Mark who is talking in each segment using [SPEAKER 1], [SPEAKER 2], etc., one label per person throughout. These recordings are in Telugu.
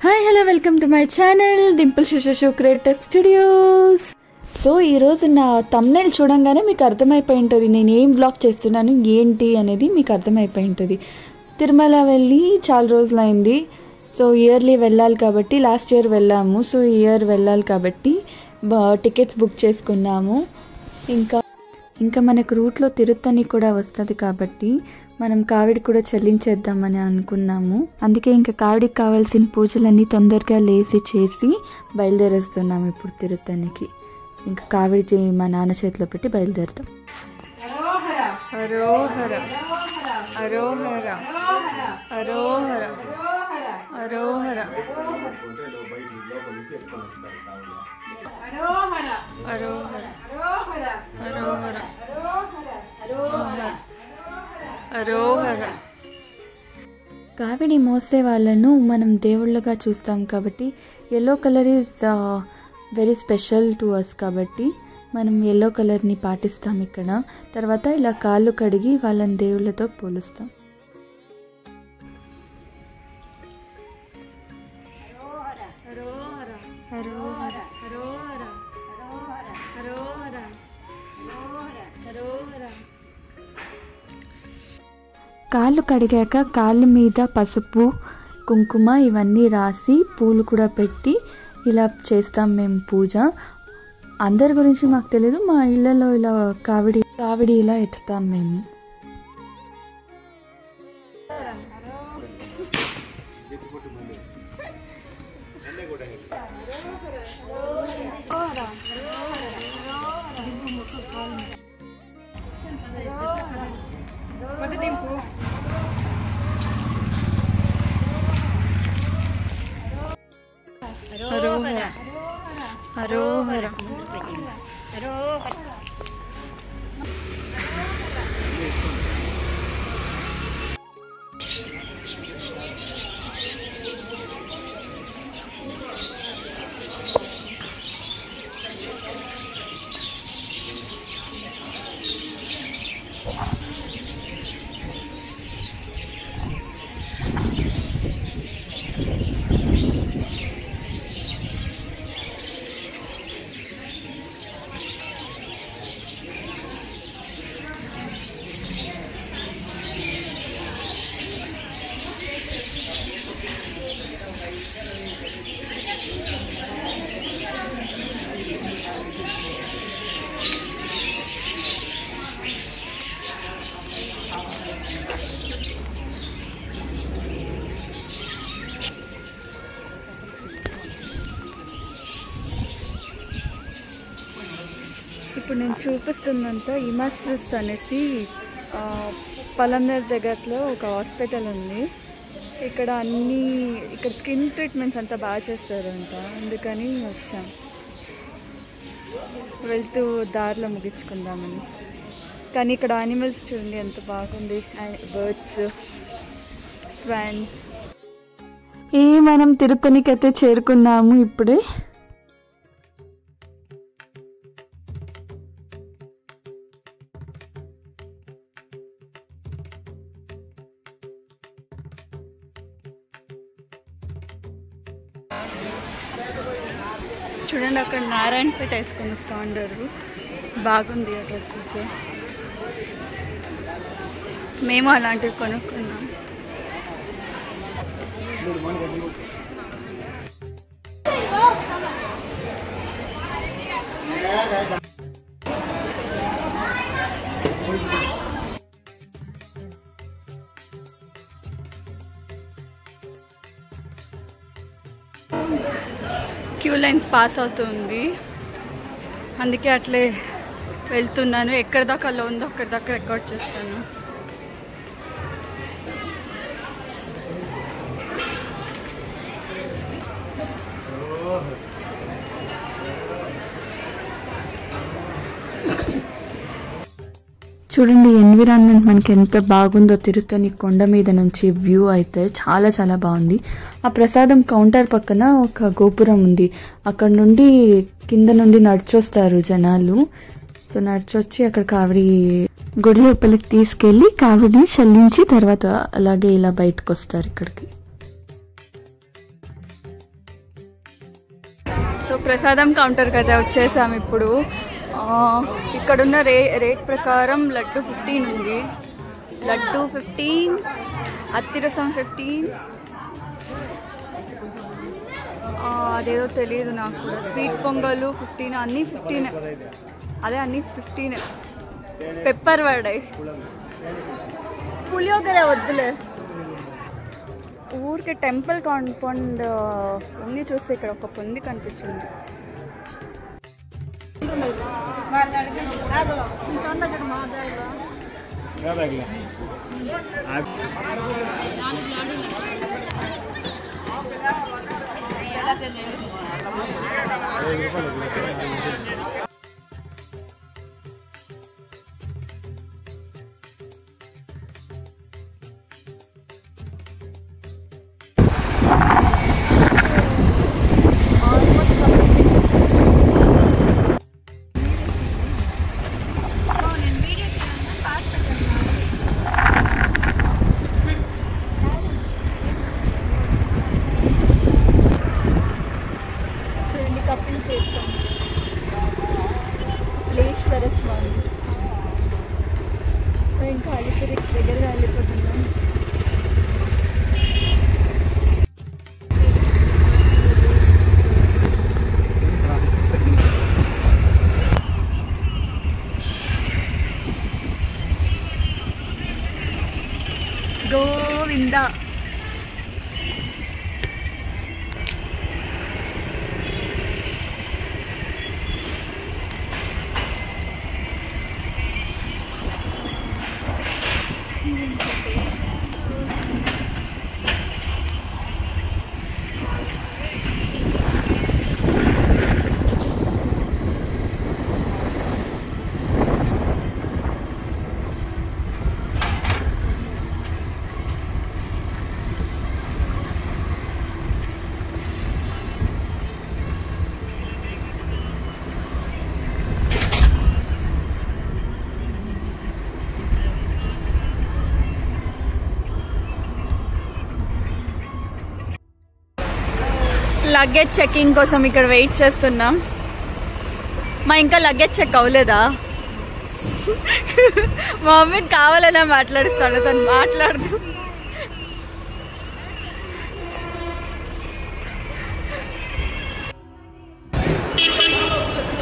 [SPEAKER 1] Hi hello welcome to my channel Dimple శిశు క్రియేటివ్ స్టూడియోస్. సో ఈరోజు నా థంబ్నెయిల్ చూడంగానే మీకు అర్థమైపోయి ఉంటుంది నేను ఏం వ్లాగ్ చేస్తున్నాను ఏంటి అనేది మీకు అర్థమైపోయి ఉంటుంది. తిరుమల వెళ్ళి చాలా రోజులైంది. సో ఇయర్లీ వెళ్ళాలి కాబట్టి లాస్ట్ ఇయర్ వెళ్ళాము. సో ఈ ఇయర్ వెళ్ళాలి కాబట్టి టికెట్స్ బుక్ చేసుకున్నాము. ఇంకా మనకు రూట్లో తిరుత్తని కూడా వస్తుంది కాబట్టి మనం కావిడి కూడా చెల్లించేద్దామని అనుకున్నాము. అందుకే ఇంకా కావిడికి కావాల్సిన పూజలన్నీ తొందరగా లేసి చేసి బయలుదేరేస్తున్నాము ఇప్పుడు తిరుత్తనికి. ఇంకా కావిడి మా నాన్న చేతిలో పెట్టి బయలుదేరుతాం. హరోహర హరోహర హరోహర హరోహర కావిడి మోసే వాళ్ళను మనం దేవుళ్ళగా చూస్తాం కాబట్టి yellow colour is very special to us కాబట్టి మనం ఎల్లో కలర్ని పాటిస్తాం ఇక్కడ. తర్వాత ఇలా కాళ్ళు కడిగి వాళ్ళని దేవుళ్ళతో పోలుస్తాం. కాళ్ళు కడిగాక కాళ్ళ మీద పసుపు కుంకుమ ఇవన్నీ రాసి పూలు కూడా పెట్టి ఇలా చేస్తాం మేము పూజ. అందరి గురించి మాకు తెలీదు, మా ఇళ్ళలో ఇలా కావిడి ఇలా ఎత్తుతాం మేము. హరోహర ఇప్పుడు నేను చూపిస్తుందంతా ఇమాస్ట్రిస్ అనేసి పలంనేర్ దగ్గరలో ఒక హాస్పిటల్ ఉంది. ఇక్కడ స్కిన్ ట్రీట్మెంట్స్ అంతా బాగా చేస్తారంట, అందుకని వచ్చాం. వెళ్తూ దారిలో ముగించుకుందామని. కానీ ఇక్కడ యానిమల్స్ చూడండి ఎంత బాగుంది, బర్డ్స్, స్వాన్. మనం తిరుత్తనికైతే చేరుకున్నాము ఇప్పుడే. చూడండి అక్కడ నారాయణపేట వేసుకొని వస్తూ ఉండరు, బాగుంది ఆ డ్రెస్సెస్. మేము అలాంటివి కొనుక్కున్నాం. క్యూ లైన్స్ పాస్ అవుతుంది, అందుకే అట్లే వెళ్తున్నాను. ఎక్కడి దాకా లో ఉందో అక్కడి దాకా రికార్డ్ చేస్తాను. చూడండి ఎన్విరాన్మెంట్ మనకి ఎంత బాగుందో. తిరుత్తని కొండ మీద నుంచి వ్యూ అయితే చాలా చాలా బాగుంది. ఆ ప్రసాదం కౌంటర్ పక్కన ఒక గోపురం ఉంది, అక్కడ నుండి కింద నుండి నడిచొస్తారు జనాలు. సో నడిచొచ్చి అక్కడ కావిడి గుడి లోపలికి తీసుకెళ్ళి కావిడిని చల్లించి తర్వాత అలాగే ఇలా బయటకు వస్తారు ఇక్కడికి. ప్రసాదం కౌంటర్ కదా వచ్చేసాం ఇప్పుడు. ఇక్కడున్న రేట్ ప్రకారం లడ్డు 15 ఉంది. లడ్డు 15, అత్తిరసం 15, అదేదో తెలియదు నాకు కూడా. స్వీట్ పొంగలు 15, అన్నీ 15. అదే అన్నీ 15. పెప్పర్ వడై, పులియోగర వద్దులే. ఊరికి టెంపుల్ కాంపౌండ్ ఉంది చూస్తే ఇక్కడ ఒక పొంది కనిపించింది. ఇంకా అలిపిరి దగ్గరగా వెళ్ళిపోతున్నాం. గోవిందా. లగేజ్ చెకింగ్ కోసం ఇక్కడ వెయిట్ చేస్తున్నాం. ఇంకా లగేజ్ చెక్ అవ్వలేదా? మా మమ్మీని కావాలనే మాట్లాడుస్తాను, తను మాట్లాడదు.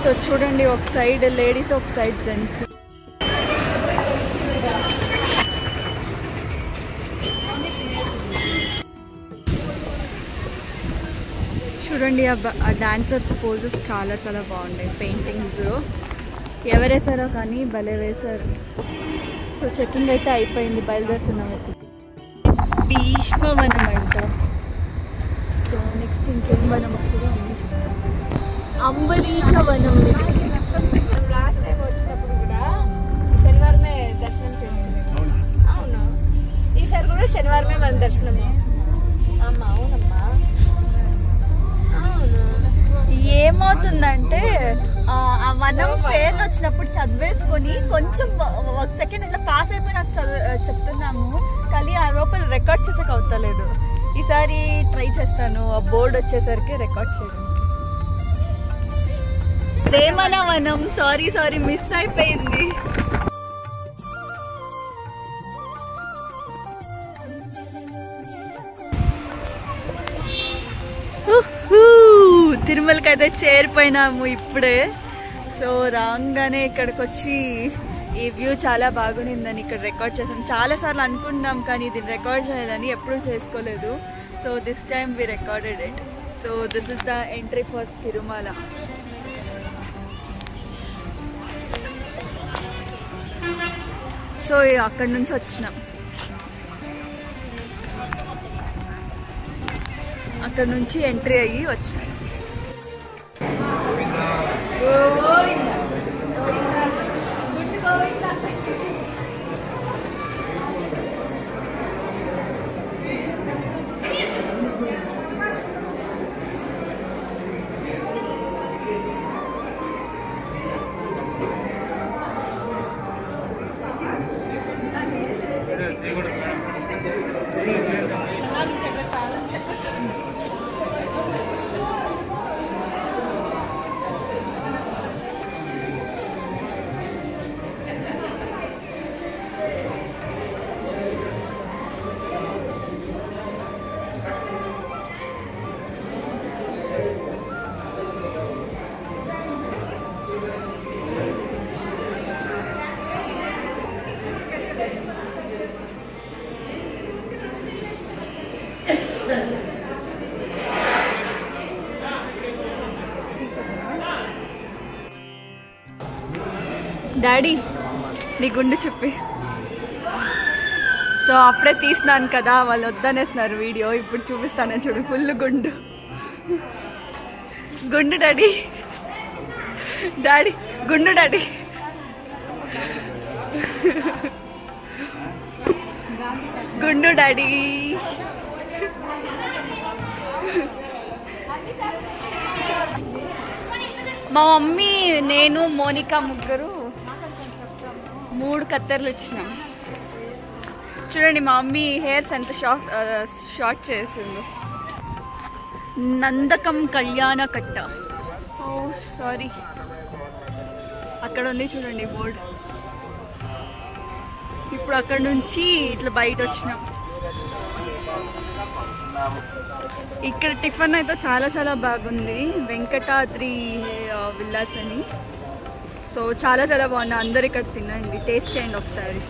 [SPEAKER 1] సో చూడండి, ఒక సైడ్ లేడీస్, ఒక సైడ్ జెంట్స్. చూడండి, ఆ డాన్సర్స్ పోజెస్ చాలా చాలా బాగున్నాయి. పెయింటింగ్స్ ఎవరేసారో కానీ భలే వేశారు. సో చెకింగ్ అయితే అయిపోయింది, బయలుదేరుతున్నాం ఇప్పుడు. భీష్మవనం అంట. సో నెక్స్ట్ ఇంకేం వనం వస్తుందో అంబరీషవనం.
[SPEAKER 2] లాస్ట్ టైం వచ్చినప్పుడు కూడా శనివారమే దర్శనం చేసుకున్నాం. అవును, ఈసారి కూడా శనివారమే మన దర్శనము. అమ్మా అవునమ్మా.
[SPEAKER 1] ఏమవుతుందంటే ఆ వనం పేర్లు వచ్చినప్పుడు చదివేసుకొని కొంచెం ఒక సెకండ్ ఇట్లా పాస్ అయిపోయి నాకు చెప్తున్నాము, కానీ ఆ లోపల రికార్డ్ చేసేకి అవుతలేదు. ఈసారి ట్రై చేస్తాను, ఆ బోర్డు వచ్చేసరికి రికార్డ్ చేయడం. ప్రేమన వనం. సారీ మిస్ అయిపోయింది. తిరుమలకి అయితే చేరిపోయినాము ఇప్పుడే. సో రాగానే ఇక్కడికి వచ్చి ఈ వ్యూ చాలా బాగుండిందని ఇక్కడ రికార్డ్ చేసాం. చాలాసార్లు అనుకున్నాం కానీ దీన్ని రికార్డ్ చేయాలని ఎప్పుడూ చేసుకోలేదు. So this time we recorded it. So this is the entry for Tirumala. So అక్కడి నుంచి వచ్చినాం. అక్కడ నుంచి ఎంట్రీ అయ్యి వచ్చినాం. డాడీ నీ గుండు చెప్పి. సో అప్పుడే తీసినాను కదా, వాళ్ళు వద్దనేస్తున్నారు వీడియో. ఇప్పుడు చూపిస్తాను చూడు, ఫుల్ గుండు. గుండు డాడీ, డాడీ గుండు డాడీ. గుండు డాడీ. మా మమ్మీ, నేను, మోనికా ముగ్గురు 3 కత్తెరలు ఇచ్చినాం. చూడండి మా మమ్మీ హెయిర్స్ ఎంత షార్ట్ చేసింది. నందకం కళ్యాణ కట్ట. ఓ సారీ, అక్కడ ఉంది చూడండి బోర్డు. ఇప్పుడు అక్కడ నుంచి ఇట్లా బయట వచ్చినాం. ఇక్కడ టిఫిన్ అయితే చాలా చాలా బాగుంది, వెంకటాద్రి విల్లాస్ అని. సో చాలా చాలా బాగుంది. అందరు ఇక్కడ తినండి, టేస్ట్ చేయండి ఒకసారి.